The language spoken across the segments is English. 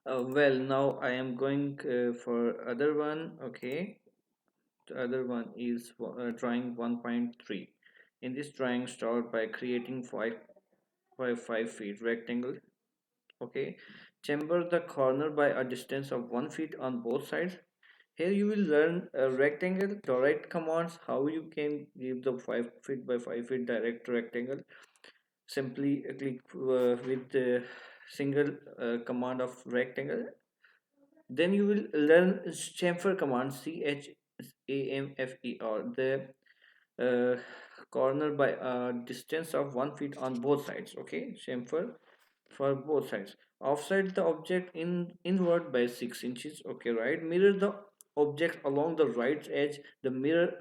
Well, now I am going for other one. Okay, the other one is drawing 1.3. In this drawing, start by creating 5 by 5 feet rectangle. Okay, chamber the corner by a distance of 1 feet on both sides. Here you will learn a rectangle direct commands, how you can give the 5 feet by 5 feet direct rectangle. Simply click with the single command of rectangle. Then you will learn chamfer command, CHAMFER, the uh, corner by a distance of 1 feet on both sides. Okay, chamfer for both sides. Offset the object in inward by 6 inches. Okay, right. Mirror the objects along the right edge. The mirror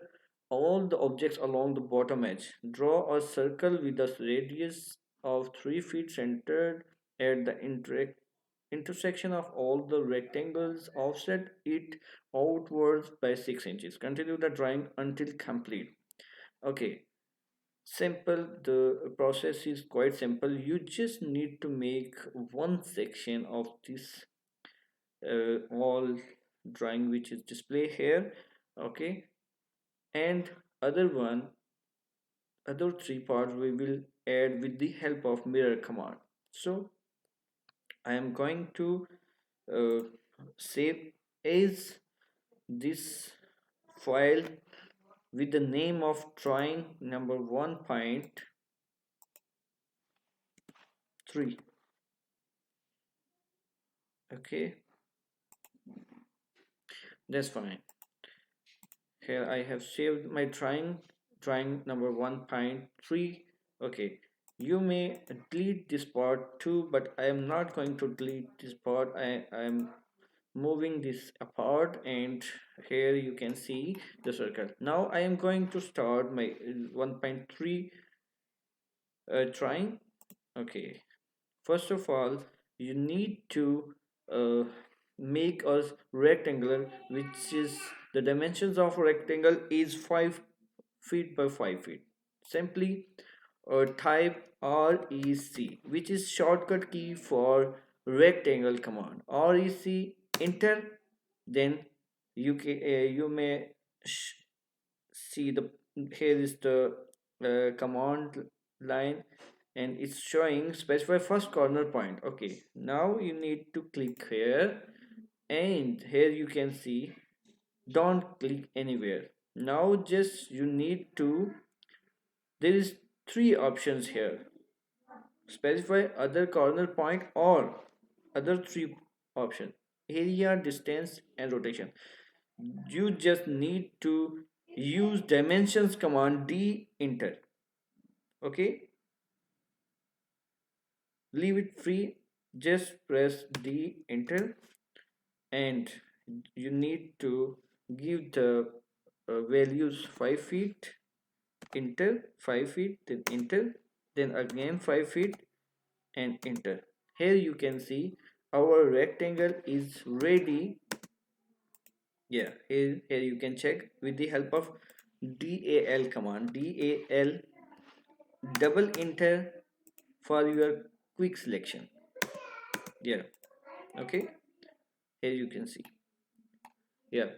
all the objects along the bottom edge. Draw a circle with a radius of 3 feet centered at the intersection of all the rectangles. Offset it outwards by 6 inches. Continue the drawing until complete. Okay, simple. The process is quite simple. You just need to make one section of this all drawing which is display here. Okay, and other one, other three parts we will add with the help of mirror command. So I am going to uh, save as this file with the name of drawing number 1.3. Okay, that's fine. Here I have saved my drawing number 1.3. Okay, you may delete this part too, but I am not going to delete this part. I am moving this apart, and here you can see the circle. Now I am going to start my 1.3 drawing. Okay, first of all, you need to uh, make a rectangular, which is the dimensions of a rectangle is 5 feet by 5 feet. Simply type REC, which is shortcut key for rectangle command. REC, enter. Then you may see the here is the command line, and it's showing specify first corner point. Okay, now you need to click here, and here you can see don't click anywhere. Now just you need to, there is three options here: specify other corner point or other three option, area, distance, and rotation. You just need to use dimensions command, d enter. Okay, leave it free, just press d enter, and you need to give the values 5 feet, enter, 5 feet, then enter, then again 5 feet and enter. Here you can see our rectangle is ready. Yeah, here you can check with the help of dal command, dal double enter for your quick selection. Yeah, okay, here you can see. Yeah,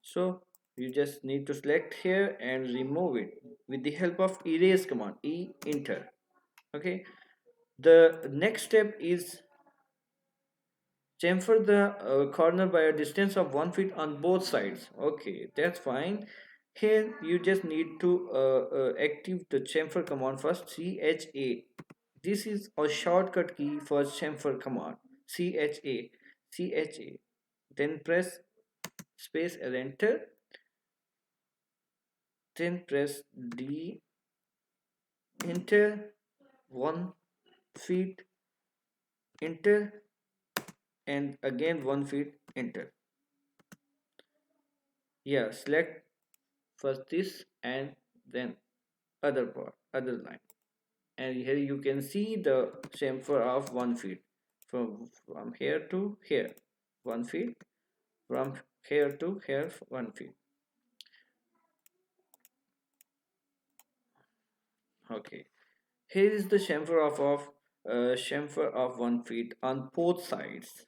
so you just need to select here and remove it with the help of erase command, e enter. Okay, the next step is chamfer the corner by a distance of 1 feet on both sides. Okay, that's fine. Here you just need to active the chamfer command first, CHA. This is a shortcut key for chamfer command, CHA, CHA. Then press space and enter. Then press D, enter, 1 feet, enter, and again 1 feet, enter. Yeah, select first this and then other part, other line, and here you can see the chamfer of 1 feet from here to here, 1 feet, from here to here, 1 feet. Okay, here is the chamfer of chamfer of 1 feet on both sides.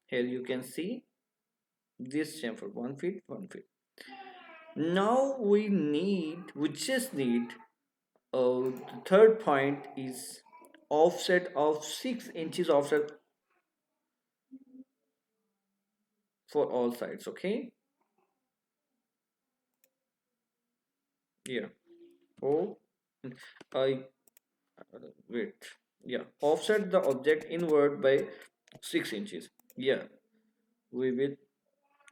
Here you can see this chamfer 1 feet, 1 feet. Now we just need the third point is offset of 6 inches offset for all sides. Okay, yeah. Oh, I wait. Yeah, offset the object inward by 6 inches. Yeah, we will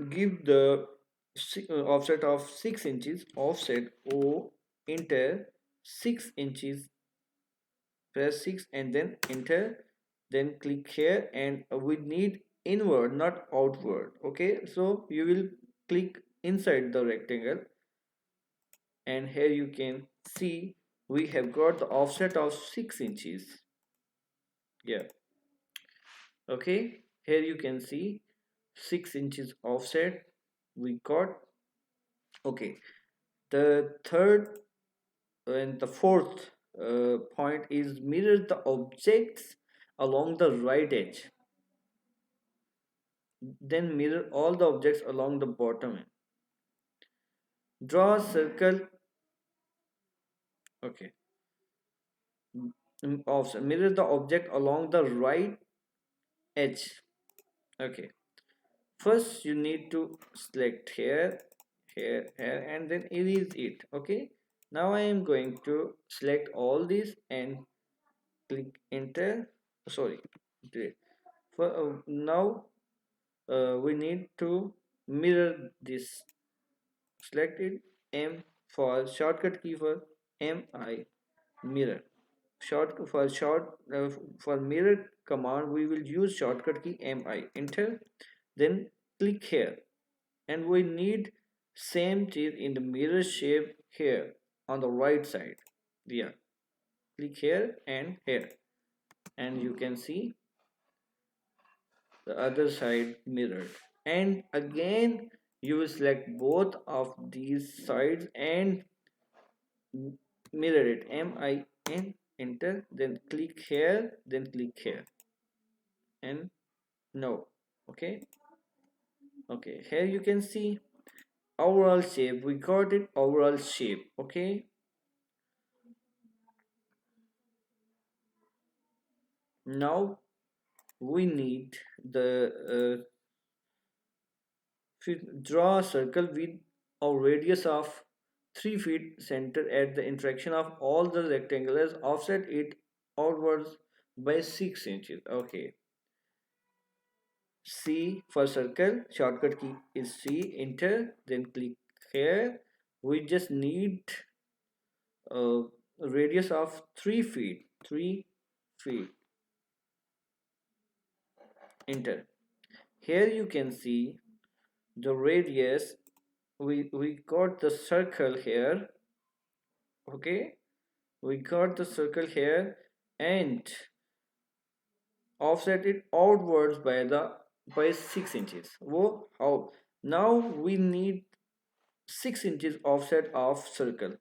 give the offset of 6 inches. Offset O enter 6 inches, press 6 and then enter, then click here, and we need inward not outward. Okay, so you will click inside the rectangle, and here you can see we have got the offset of 6 inches. Yeah, okay, here you can see 6 inches offset we got. Okay, the third and the fourth point is mirror the objects along the right edge, then mirror all the objects along the bottom. Draw a circle. Okay, of mirror the object along the right edge. Okay, first you need to select here, here, and then erase it. Okay, now I am going to select all these and click enter. Sorry, delete. For now we need to mirror this. Select it, M for shortcut key for MI, mirror. For mirror command we will use shortcut key MI, enter, then click here, and we need same thing in the mirror shape here on the right side. Yeah, click here and here, and you can see the other side mirrored, and again you will select both of these sides and mirror it, MIN, enter, then click here, then click here, and no. Okay, okay, here you can see overall shape, we got it, overall shape. Okay, now we need the draw a circle with a radius of 3 feet center at the intersection of all the rectangles, offset it outwards by 6 inches. Okay, C for circle, shortcut key is C, enter, then click here. We just need a radius of 3 feet, 3 feet, enter. Here you can see the radius, we got the circle here. Okay, we got the circle here and offset it outwards by 6 inches. Whoa, how? Now we need 6 inches offset of circle.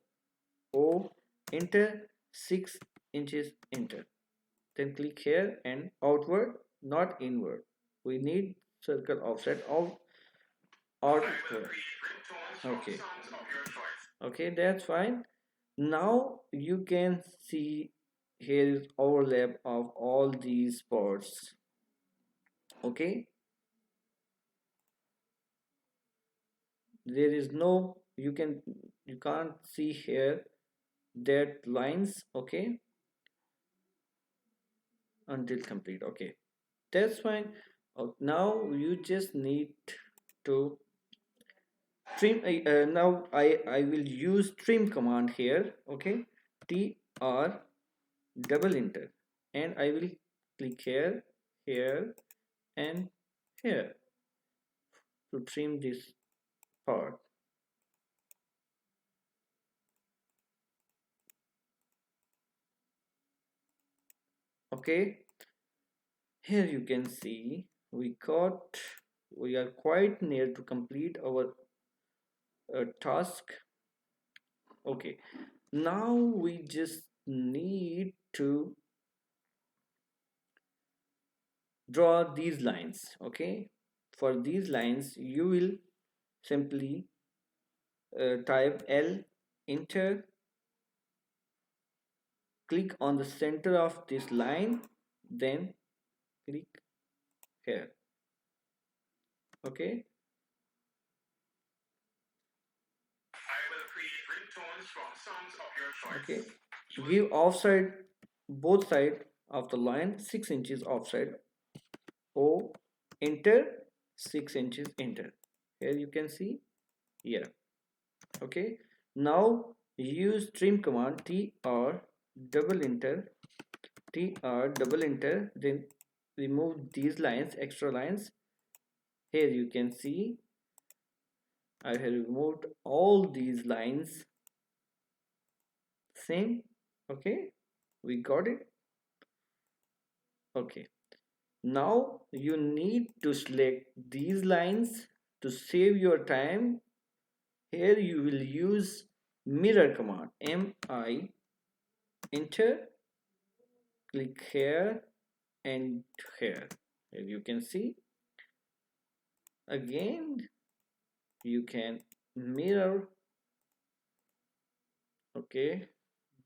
O, enter, 6 inches, enter. Then click here and outward, not inward. We need circle offset of outward. Okay, okay, that's fine. Now you can see here is overlap of all these parts. Okay, there is no, you can't see here that lines. Okay, until complete. Okay, that's fine. Now you just need to trim. Now I will use trim command here. Okay, TR double enter, and I will click here, here, and here to trim this part. Okay, here you can see we are quite near to complete our task. Okay, now we just need to draw these lines. Okay, for these lines you will simply type L, enter, click on the center of this line, then click here. Okay, okay, give offside both side of the line 6 inches offside. O, enter, 6 inches, enter. Here you can see here. Okay, now use trim command, tr double enter, tr double enter, then remove these lines, extra lines. Here you can see I have removed all these lines. Same. Okay, we got it. Okay, now you need to select these lines. To save your time, here you will use mirror command, mi, enter, click here and here. Here you can see again you can mirror. Okay,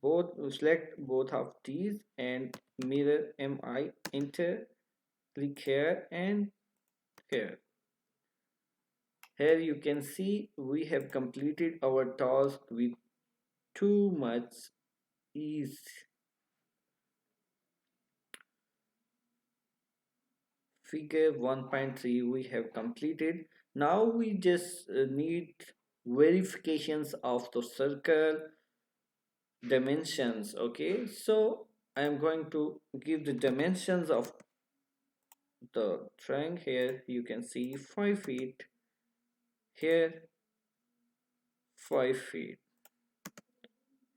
both select both of these and mirror, mi, enter, click here and here. Here you can see we have completed our task with too much ease. Figure 1.3 we have completed. Now we just need verifications of the circle dimensions. Okay, so I am going to give the dimensions of the triangle. Here you can see 5 feet, here 5 feet,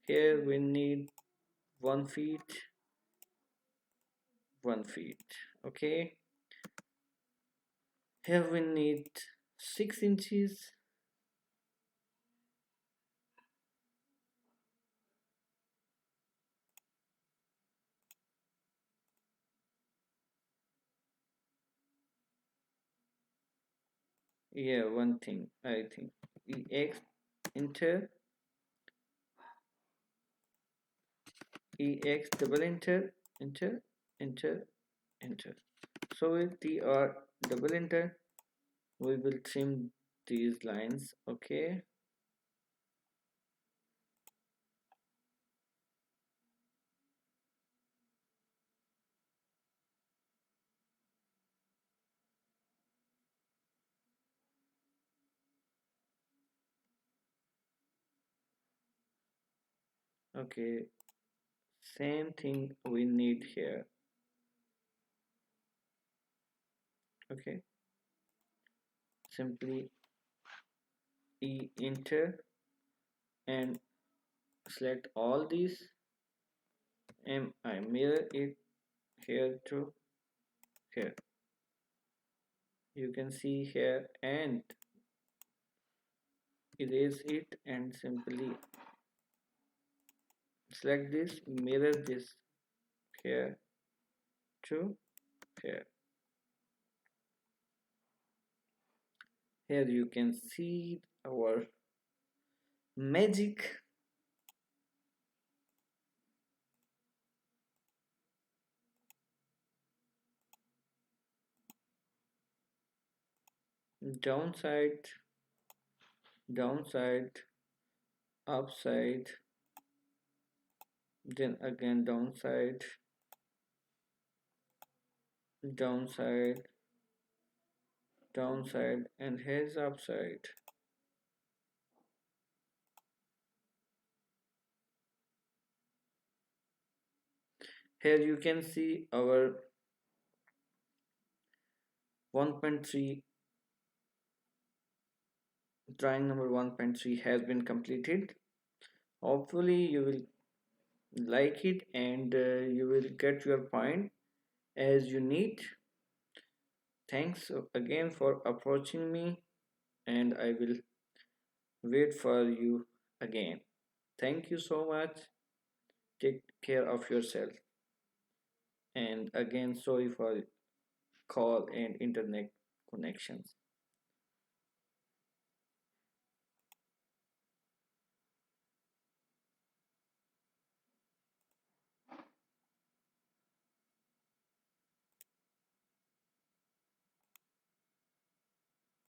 here we need 1 feet, 1 feet. Okay, here we need 6 inches, yeah, one thing I think, ex, enter, ex double enter, enter, enter, enter. So with tr double enter we will trim these lines. Okay, okay, same thing we need here. Okay, simply enter and select all these, and I mirror it here to here. You can see here and erase it and simply select this, mirror this here to here. Here you can see our magic. Downside, downside, upside, then again downside, downside, downside, and here's upside. Here you can see our 1.3 drawing number 1.3 has been completed. Hopefully you will like it and you will get your point as you need. Thanks again for approaching me, and I will wait for you again. Thank you so much. Take care of yourself. And again, sorry for call and internet connections.